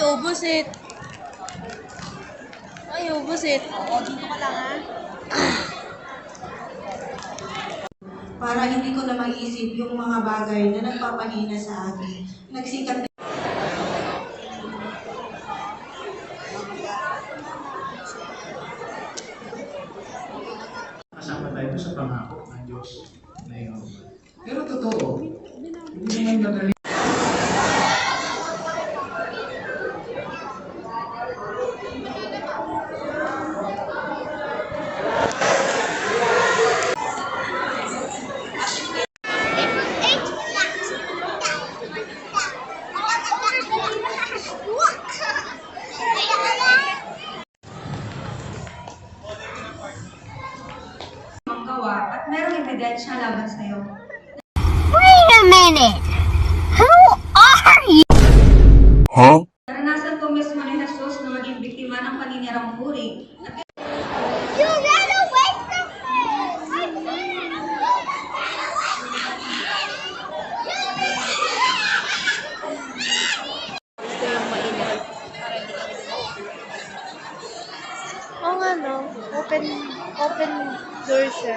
Ubusit. Ay, ubusit. Oo, dito ka lang ha. Para hindi ko na maisip yung mga bagay na nagpapahina sa akin. Nagsikat Kasama tayo sa pangako ng Diyos na yun. Pero totoo, hindi naman madali. gawa at merong ebidensya laban sa'yo. Wait a minute! Who are you? Huh? Naranasan ko mismo ni Jesus na maging biktima ng paninirang puri. You ran away from me! I didn't! Ito yung mainit. Oo nga no. Open door siya.